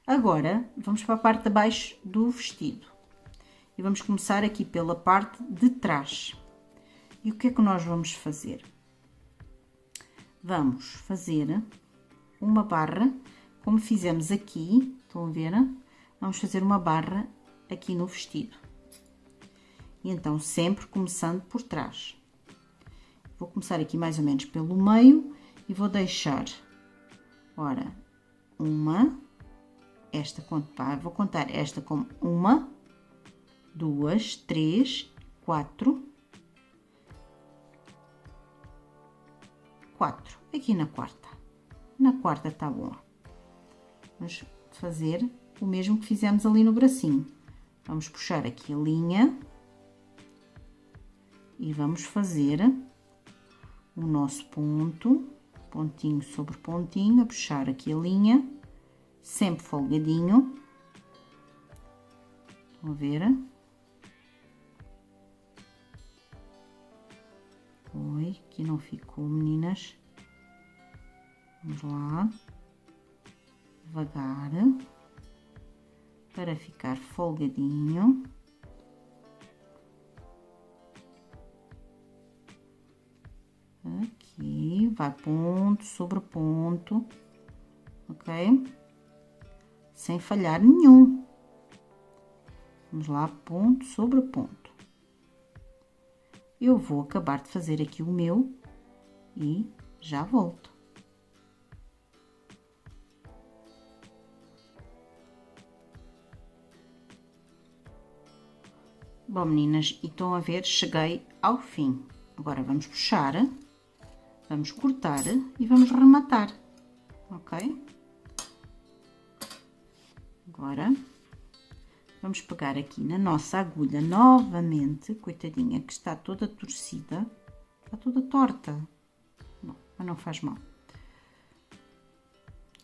Agora, vamos para a parte de baixo do vestido. E vamos começar aqui pela parte de trás. E o que é que nós vamos fazer? Vamos fazer uma barra, como fizemos aqui, estão a ver? Vamos fazer uma barra aqui no vestido. E então, sempre começando por trás. Vou começar aqui mais ou menos pelo meio e vou deixar, ora, vou contar esta como 1, 2, 3, 4, aqui na quarta tá bom. Vamos fazer o mesmo que fizemos ali no bracinho. Vamos puxar aqui a linha e vamos fazer o nosso pontinho sobre pontinho, a puxar aqui a linha, sempre folgadinho. Estão a ver? Oi, aqui não ficou, meninas. Vamos lá, devagar, para ficar folgadinho. Aqui, vai ponto sobre ponto, ok? Sem falhar nenhum. Vamos lá, ponto sobre ponto. Eu vou acabar de fazer aqui o meu e já volto. Bom, meninas, e estão a ver, cheguei ao fim. Agora vamos puxar, vamos cortar e vamos rematar, ok? Agora, vamos pegar aqui na nossa agulha novamente, coitadinha, que está toda torcida, está toda torta. Bom, mas não faz mal.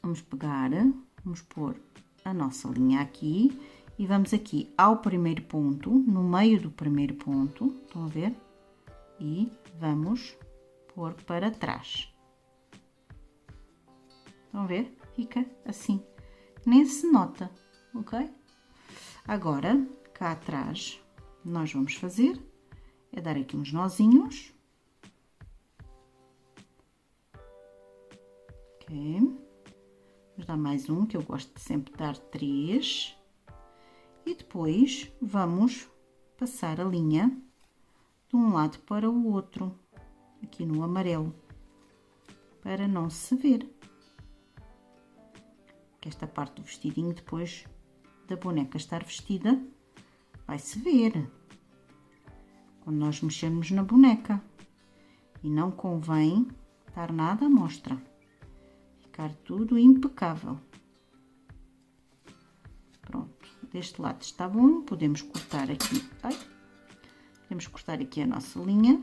Vamos pegar, vamos pôr a nossa linha aqui e vamos aqui ao primeiro ponto, no meio do primeiro ponto, estão a ver? E vamos pôr para trás. Estão a ver? Fica assim, nem se nota, ok? Agora, cá atrás, nós vamos fazer é dar aqui uns nozinhos. Ok. Vamos dar mais um, que eu gosto de sempre dar 3. E depois vamos passar a linha de um lado para o outro, aqui no amarelo, para não se ver. Esta parte do vestidinho, depois da boneca estar vestida, vai se ver quando nós mexermos na boneca. E não convém estar nada à mostra, ficar tudo impecável. Pronto, deste lado está bom, podemos cortar aqui, podemos cortar aqui a nossa linha.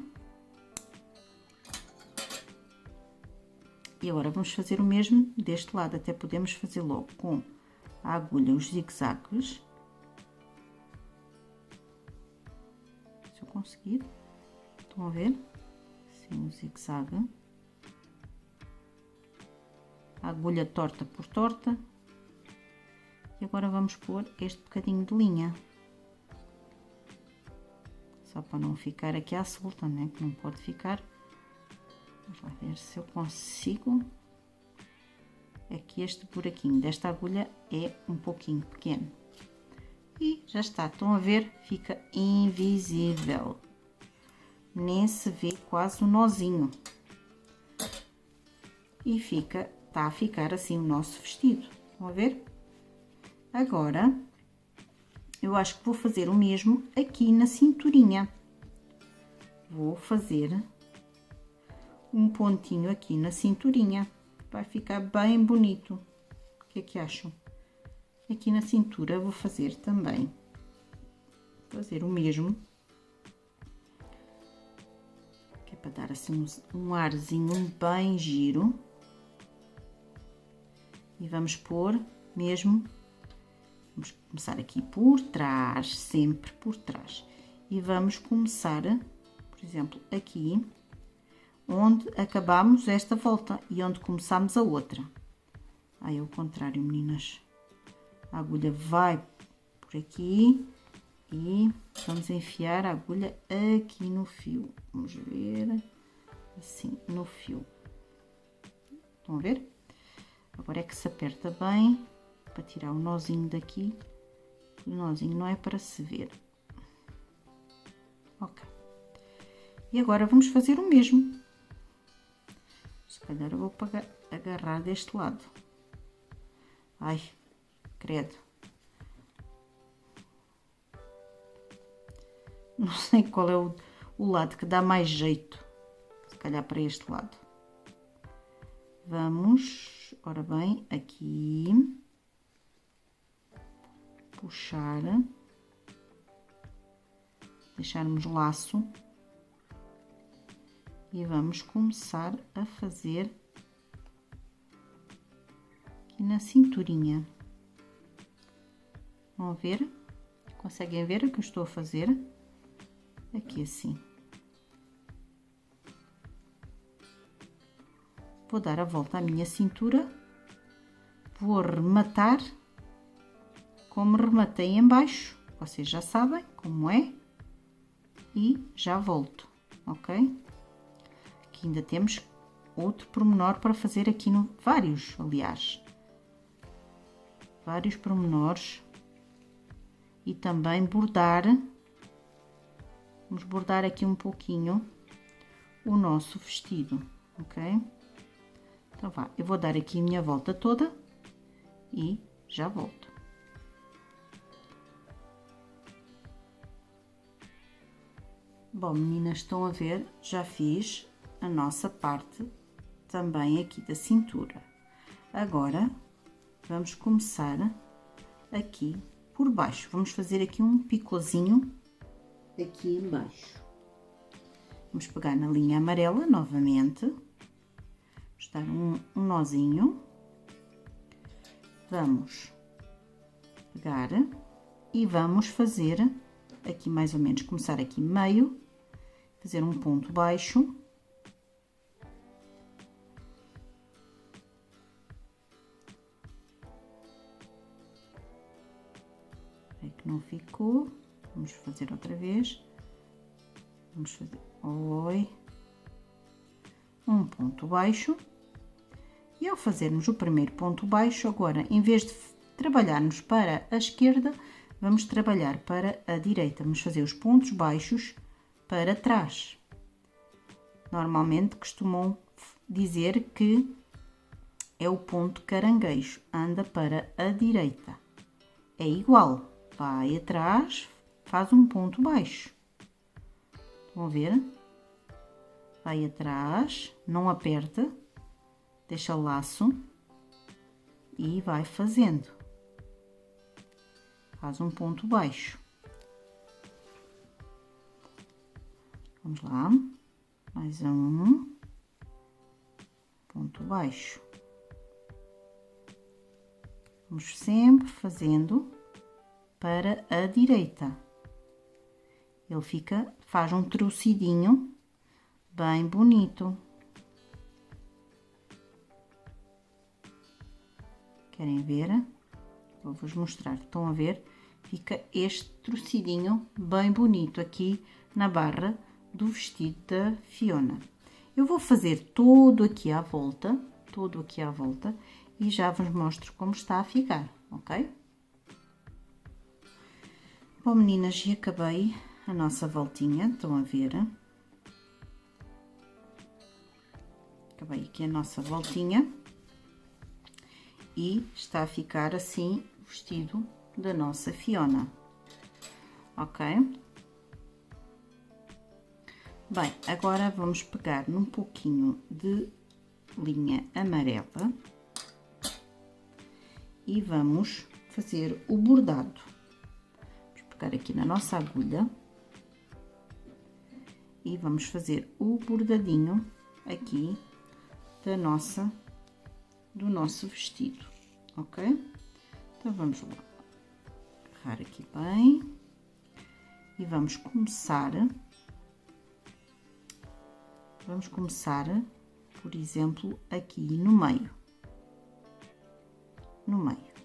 E agora vamos fazer o mesmo deste lado, até podemos fazer logo com a agulha os zigue-zagues. Se eu conseguir, estão a ver? Assim, o zigue-zague. A agulha torta por torta. E agora vamos pôr este bocadinho de linha. Só para não ficar aqui à solta, né? Que não pode ficar. Vamos lá ver se eu consigo. É que este buraquinho desta agulha é um pouquinho pequeno. E já está, estão a ver? Fica invisível. Nem se vê quase o nozinho. E está a ficar assim o nosso vestido. Estão a ver? Agora, eu acho que vou fazer o mesmo aqui na cinturinha. Vou fazer um pontinho aqui na cinturinha. Vai ficar bem bonito. O que é que acham? Aqui na cintura vou fazer também. Fazer o mesmo. Que é para dar assim um arzinho bem giro. E vamos pôr mesmo. Vamos começar aqui por trás, sempre por trás. e vamos começar, por exemplo, aqui, onde acabamos esta volta e onde começamos a outra. Aí é o contrário, meninas. A agulha vai por aqui e vamos enfiar a agulha aqui no fio. Vamos ver, assim, no fio. Estão a ver? Agora é que se aperta bem para tirar o nozinho daqui. O nozinho não é para se ver. Ok. E agora vamos fazer o mesmo. Se calhar eu vou agarrar deste lado. Ai, credo. Não sei qual é o lado que dá mais jeito. Se calhar para este lado. Vamos, ora bem, aqui. Puxar. Deixarmos laço. E vamos começar a fazer aqui na cinturinha. Vão ver? Conseguem ver o que eu estou a fazer? Aqui assim. Vou dar a volta à minha cintura. Vou rematar como rematei em baixo. Vocês já sabem como é. E já volto, ok? Aqui ainda temos outro pormenor para fazer aqui no... Vários, aliás. Vários pormenores. E também bordar. Vamos bordar aqui um pouquinho o nosso vestido, ok? Então vá, eu vou dar aqui a minha volta toda e já volto. Bom, meninas, estão a ver? Já fiz a nossa parte também aqui da cintura. Agora, vamos começar aqui por baixo. Vamos fazer aqui um picôzinho aqui embaixo. Vamos pegar na linha amarela novamente. Vamos dar um nozinho. Vamos pegar e vamos fazer aqui mais ou menos, começar aqui meio, fazer um ponto baixo. É que não ficou. Vamos fazer outra vez. Vamos fazer um ponto baixo. E ao fazermos o primeiro ponto baixo, agora, em vez de trabalharmos para a esquerda, vamos trabalhar para a direita. Vamos fazer os pontos baixos para trás. Normalmente costumam dizer que é o ponto caranguejo, anda para a direita. É igual, vai atrás, faz um ponto baixo. Vão ver? Vai atrás, não aperta, deixa o laço e vai fazendo. Faz um ponto baixo. Vamos lá, mais um ponto baixo. Vamos sempre fazendo para a direita. Ele faz um trocidinho bem bonito. Querem ver? Vou-vos mostrar. Estão a ver? Fica este trocidinho bem bonito aqui na barra do vestido da Fiona. Eu vou fazer todo aqui à volta, e já vos mostro como está a ficar, ok? Bom, meninas, e acabei a nossa voltinha, estão a ver? Acabei aqui a nossa voltinha e está a ficar assim o vestido da nossa Fiona, ok? Bem, agora vamos pegar num pouquinho de linha amarela e vamos fazer o bordado. Vamos pegar aqui na nossa agulha e vamos fazer o bordadinho aqui do nosso vestido, ok? Então vamos lá, agarrar aqui bem e vamos começar, por exemplo, aqui no meio,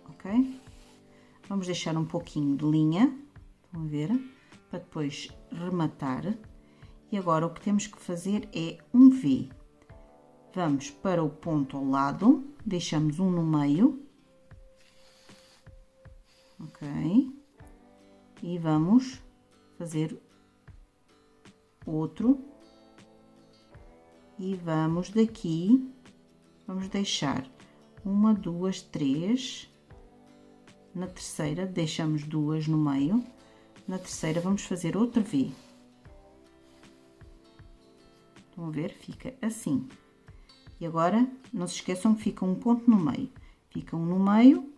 ok? Vamos deixar um pouquinho de linha, estão a ver, para depois rematar. E agora o que temos que fazer é um V. Vamos para o ponto ao lado, deixamos um no meio, ok? E vamos fazer outro. E vamos daqui, vamos deixar uma, duas, três. Na terceira, deixamos duas no meio. Na terceira, vamos fazer outro V. Estão a ver? Fica assim. E agora, não se esqueçam que fica um ponto no meio. Fica um no meio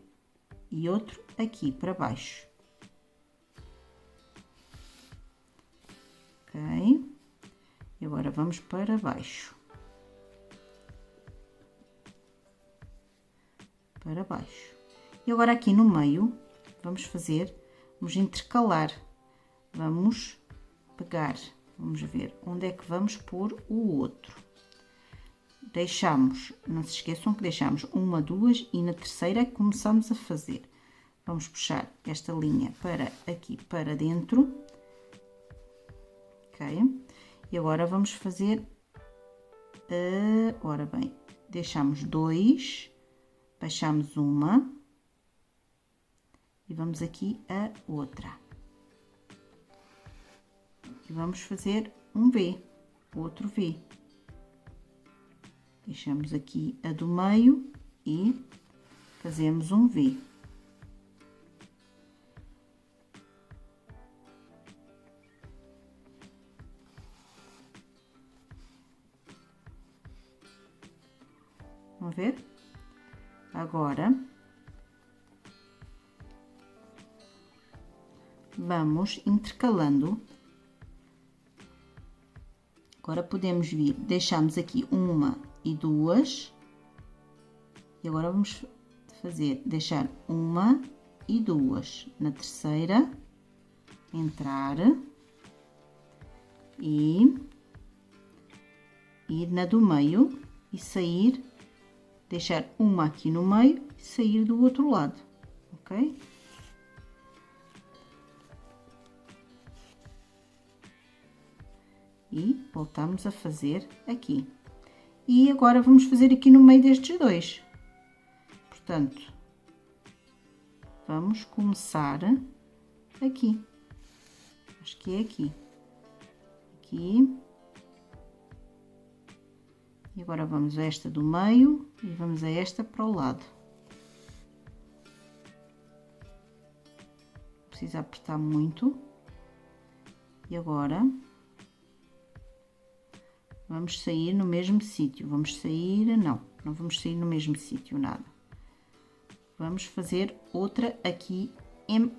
e outro aqui para baixo. Ok? E agora vamos para baixo. Para baixo. E agora aqui no meio, vamos intercalar. Vamos pegar, vamos ver onde é que vamos pôr o outro. Deixamos, não se esqueçam que deixamos uma, duas e na terceira começamos a fazer. Vamos puxar esta linha para aqui, para dentro. Ok? E agora vamos fazer, ora bem, deixamos dois, baixamos uma e vamos aqui a outra. E vamos fazer um V, outro V. Deixamos aqui a do meio e fazemos um V. Vamos ver? Agora, vamos intercalando. Agora podemos vir, deixamos aqui uma e duas. E agora vamos deixar uma e duas. Na terceira, entrar e na do meio e sair, deixar uma aqui no meio e sair do outro lado, ok? E voltamos a fazer aqui. E agora vamos fazer aqui no meio destes dois. Portanto, vamos começar aqui. Acho que é aqui. Aqui. E agora vamos a esta do meio e vamos a esta para o lado. Não precisa apertar muito. E agora vamos sair no mesmo sítio. Não vamos sair no mesmo sítio, nada. Vamos fazer outra aqui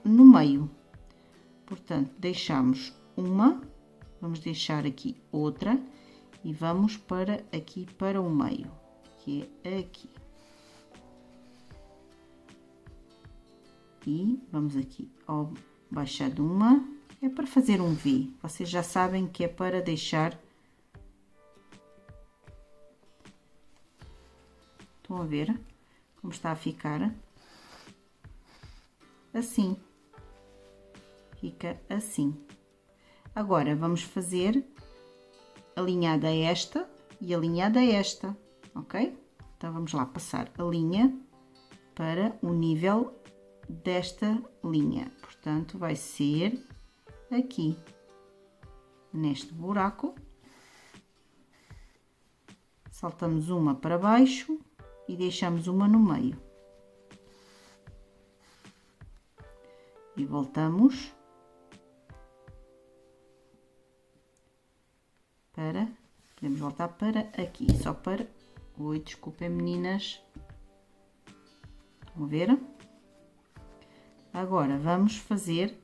no meio. Portanto, deixamos uma, vamos deixar aqui outra e vamos para aqui para o meio, que é aqui. E vamos aqui ao baixar de uma, é para fazer um V. Vocês já sabem que é para deixar. Estão a ver como está a ficar? Assim. Fica assim. Agora, vamos fazer alinhada a esta e alinhada a esta, ok? Então, vamos lá passar a linha para o nível desta linha. Portanto, vai ser aqui, neste buraco. Saltamos uma para baixo e deixamos uma no meio. E voltamos para, podemos voltar para aqui, só para, oi, desculpem meninas, estão a ver? Agora, vamos fazer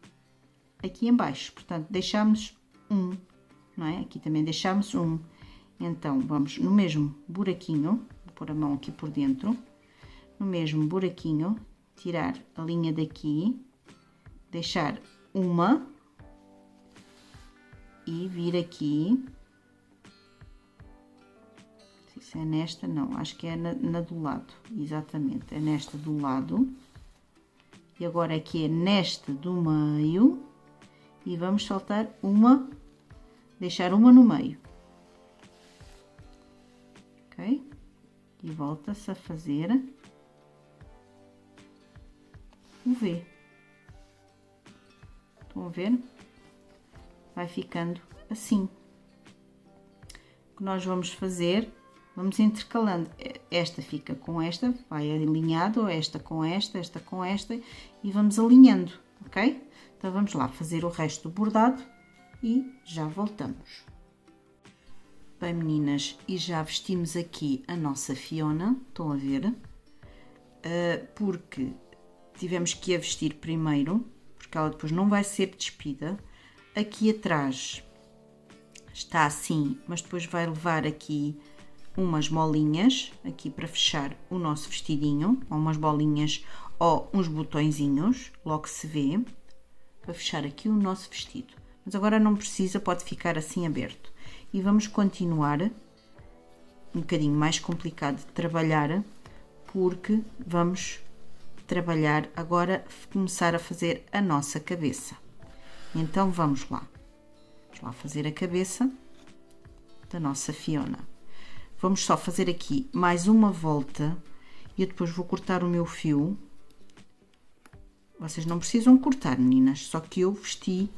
aqui em baixo, portanto, deixamos um, não é? Aqui também deixamos um, então, vamos no mesmo buraquinho, vou pôr a mão aqui por dentro, no mesmo buraquinho, tirar a linha daqui, deixar uma e vir aqui. Se é nesta, não, acho que é na do lado, exatamente, é nesta do lado. E agora aqui é nesta do meio e vamos saltar uma, deixar uma no meio. Ok? E volta-se a fazer o V. Estão a ver? Vai ficando assim. O que nós vamos fazer, vamos intercalando. Esta fica com esta, vai alinhado, esta com esta, esta com esta, e vamos alinhando, ok? Então vamos lá fazer o resto do bordado e já voltamos. Bem, meninas, e já vestimos aqui a nossa Fiona, estão a ver? Porque tivemos que a vestir primeiro, porque ela depois não vai ser despida. Aqui atrás está assim, mas depois vai levar aqui umas molinhas, aqui para fechar o nosso vestidinho, ou umas bolinhas ou uns botõezinhos, logo se vê, para fechar aqui o nosso vestido. Mas agora não precisa, pode ficar assim aberto. E vamos continuar, um bocadinho mais complicado de trabalhar, porque vamos trabalhar agora, começar a fazer a nossa cabeça. Então vamos lá fazer a cabeça da nossa Fiona. Vamos só fazer aqui mais uma volta e eu depois vou cortar o meu fio. Vocês não precisam cortar, meninas, só que eu vesti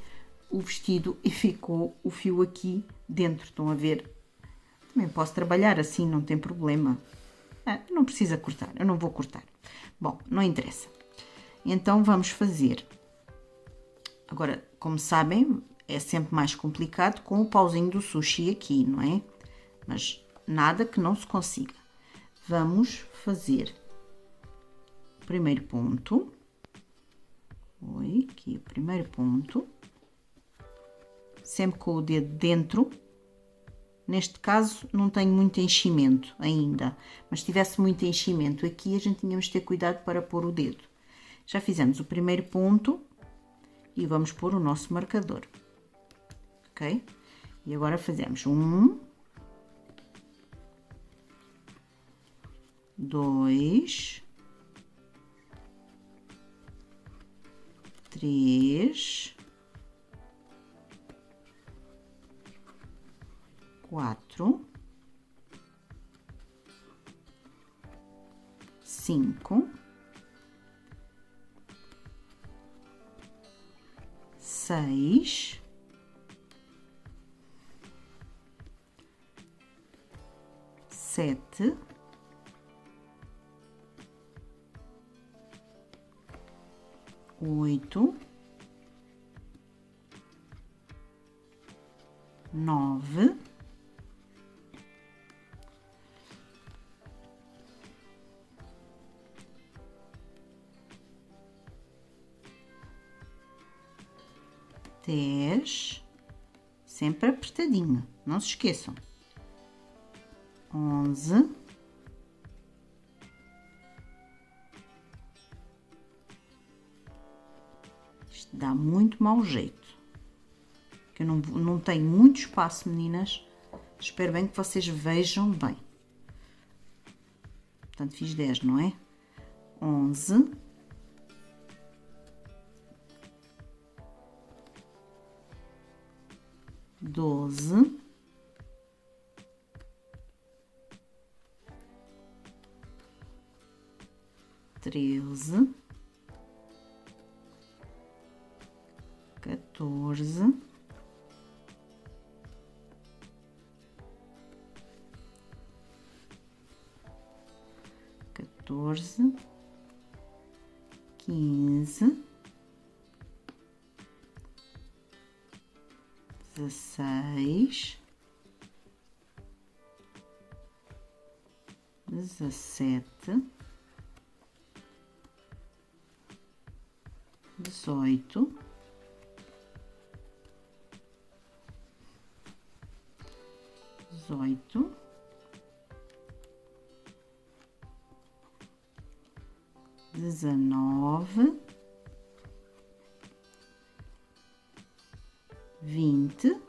o vestido e ficou o fio aqui dentro, estão a ver? Também posso trabalhar assim, não tem problema. Não precisa cortar, eu não vou cortar. Bom, não interessa. Então vamos fazer. Agora, como sabem, é sempre mais complicado com o pauzinho do sushi aqui, não é? Mas nada que não se consiga. Vamos fazer o primeiro ponto. Oi, aqui o primeiro ponto. Sempre com o dedo dentro. Neste caso, não tenho muito enchimento ainda, mas se tivesse muito enchimento aqui, a gente tínhamos de ter cuidado para pôr o dedo. Já fizemos o primeiro ponto e vamos pôr o nosso marcador, ok? E agora fazemos 1, 2, 3, 4, 5, 6, 7, 8, 9, 10, sempre apertadinho, não se esqueçam. 11, 'Isto dá muito mau jeito, que eu não tenho muito espaço, meninas. Espero bem que vocês vejam bem. Portanto, fiz 10, não é? 11, 12, 13, 14, 15, 16, 17, 18, 19, 20,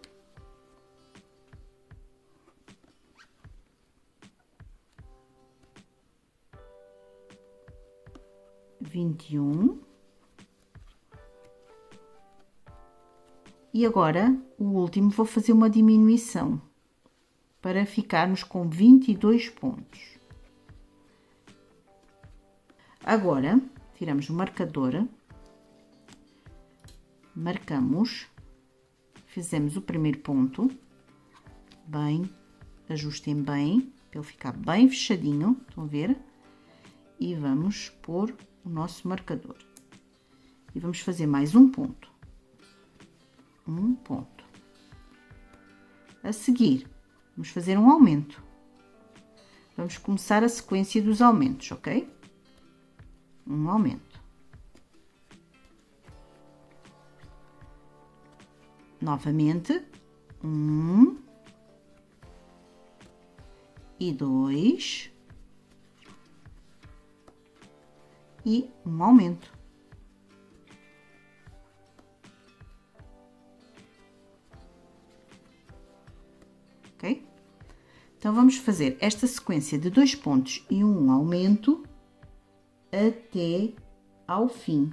21. E agora, o último, vou fazer uma diminuição para ficarmos com 22 pontos. Agora, tiramos o marcador, marcamos, fizemos o primeiro ponto, bem, ajustem bem, para ele ficar bem fechadinho, estão a ver? E vamos pôr o nosso marcador. E vamos fazer mais um ponto. Um ponto. A seguir, vamos fazer um aumento. Vamos começar a sequência dos aumentos, ok? Um aumento. Novamente, 1 e 2 e um aumento. Ok? Então, vamos fazer esta sequência de 2 pontos e um aumento até ao fim.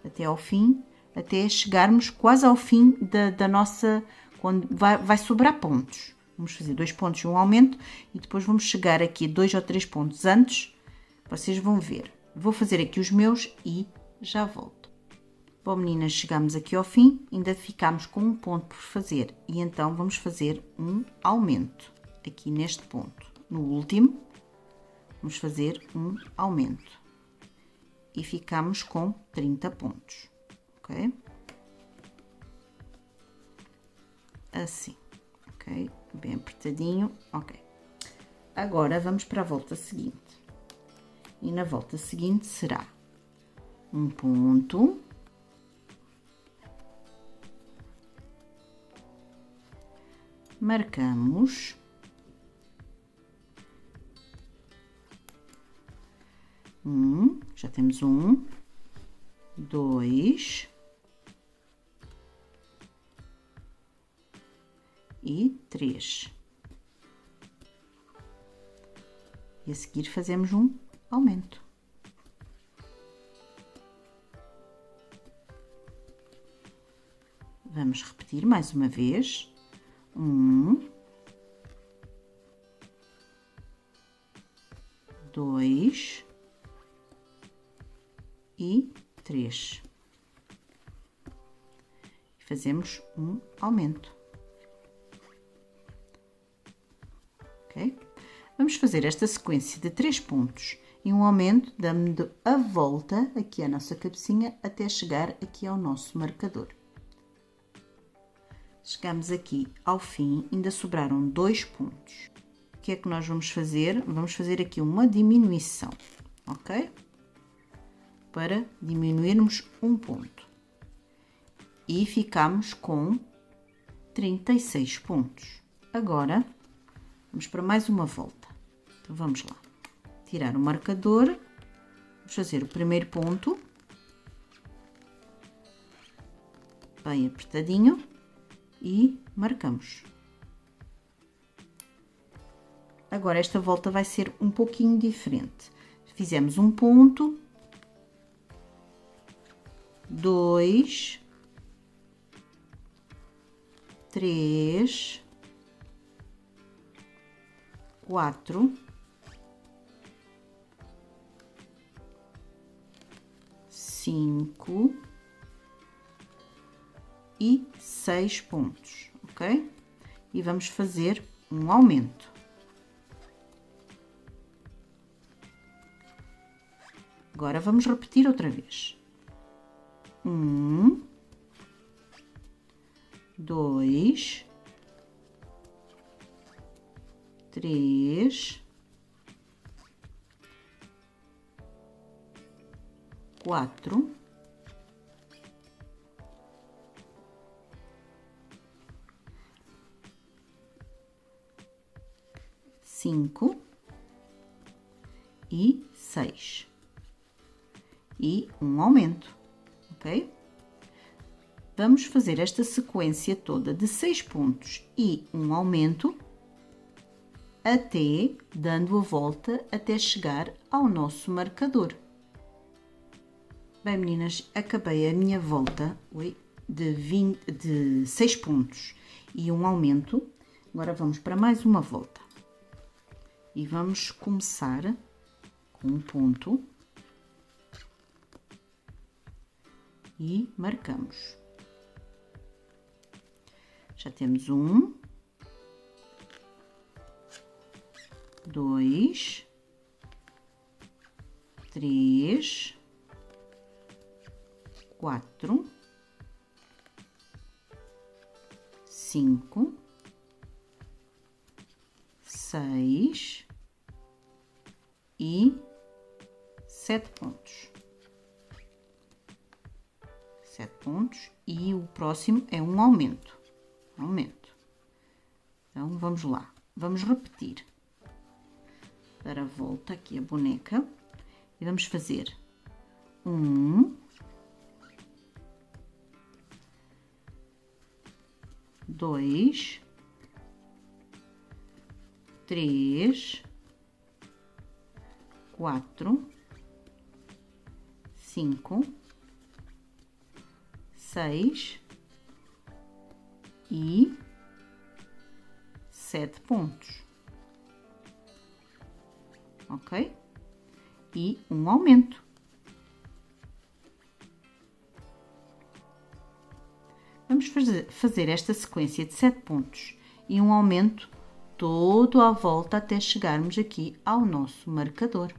Até ao fim, até chegarmos quase ao fim da nossa... Quando vai sobrar pontos. Vamos fazer 2 pontos e um aumento e depois vamos chegar aqui 2 ou 3 pontos antes. Vocês vão ver. Vou fazer aqui os meus e já volto. Bom, meninas, chegamos aqui ao fim, ainda ficamos com um ponto por fazer. E então, vamos fazer um aumento aqui neste ponto. No último, vamos fazer um aumento. E ficamos com 30 pontos, ok? Assim, ok? Bem apertadinho, ok. Agora, vamos para a volta seguinte. E na volta seguinte será um ponto, marcamos, já temos 1, 2 e 3. E a seguir fazemos um aumento. Vamos repetir mais uma vez. 1, 2 e 3. Fazemos um aumento. Ok? Vamos fazer esta sequência de 3 pontos e um aumento, dando a volta aqui à nossa cabecinha até chegar aqui ao nosso marcador. Chegamos aqui ao fim, ainda sobraram 2 pontos. O que é que nós vamos fazer? Vamos fazer aqui uma diminuição, ok? Para diminuirmos um ponto. E ficamos com 36 pontos. Agora, vamos para mais uma volta. Então, vamos lá. Tirar o marcador, vamos fazer o primeiro ponto. Bem apertadinho. E marcamos. Agora, esta volta vai ser um pouquinho diferente. Fizemos um ponto, 2, 3, 4, 5 e 6 pontos, ok? E vamos fazer um aumento. Agora vamos repetir outra vez. 1, 2, 3, 4, 5 e 6. E um aumento, ok? Vamos fazer esta sequência toda de 6 pontos e um aumento até, dando a volta até chegar ao nosso marcador. Bem, meninas, acabei a minha volta de 6 pontos e um aumento. Agora vamos para mais uma volta. E vamos começar com um ponto. E marcamos. Já temos 1, 2, 3, 4, 5, 6 e 7 pontos. 7 pontos e o próximo é um aumento. Então, vamos lá. Vamos repetir. Dar a volta aqui a boneca e vamos fazer 1, 2, 3, 4, 5, 6 e 7 pontos, ok? E um aumento. Vamos fazer esta sequência de 7 pontos e um aumento todo à volta até chegarmos aqui ao nosso marcador.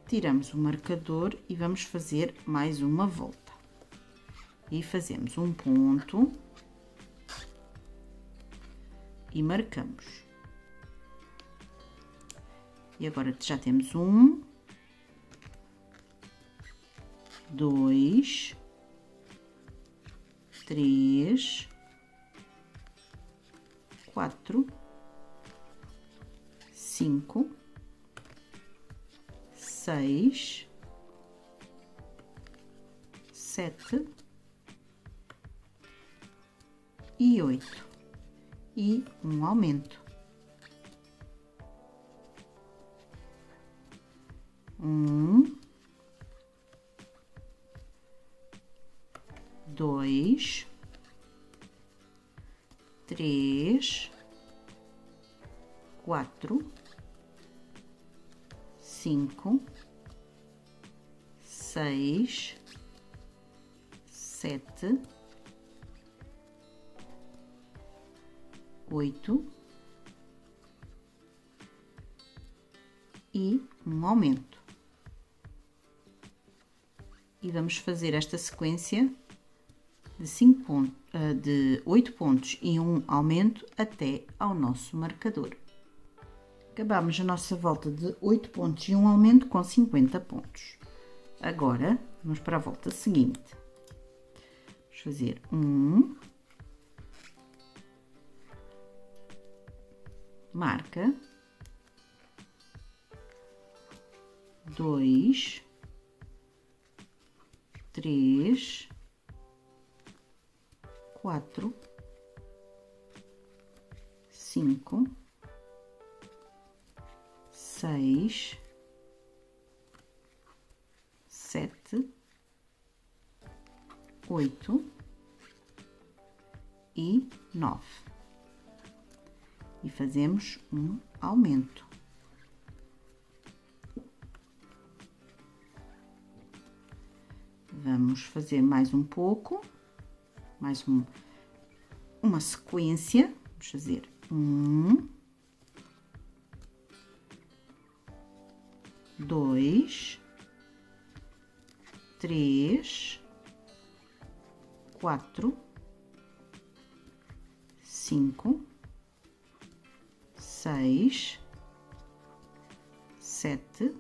Tiramos o marcador e vamos fazer mais uma volta. E fazemos um ponto e marcamos. E agora já temos 1, 2, 3, 4, 5, 6, 7 e 8 e um aumento. 1, 2, 3, 4, 5, 6, 7, 8 e um aumento. E vamos fazer esta sequência de 8 pontos e um aumento até ao nosso marcador. Acabamos a nossa volta de 8 pontos e um aumento com 50 pontos. Agora, vamos para a volta seguinte. Vamos fazer 1, marca, 2, 3, 4, 5, 6, 7, 8 e 9. E fazemos um aumento. Vamos fazer mais um pouco, uma sequência. Vamos fazer 1, 2, 3, 4, 5, 6, 7,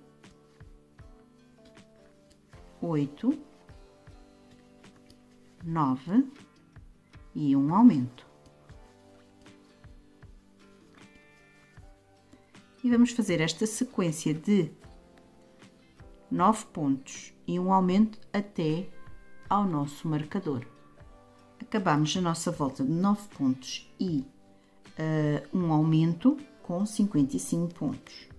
8, 9 e um aumento. E vamos fazer esta sequência de 9 pontos e um aumento até ao nosso marcador. Acabamos a nossa volta de 9 pontos e um aumento com 55 pontos.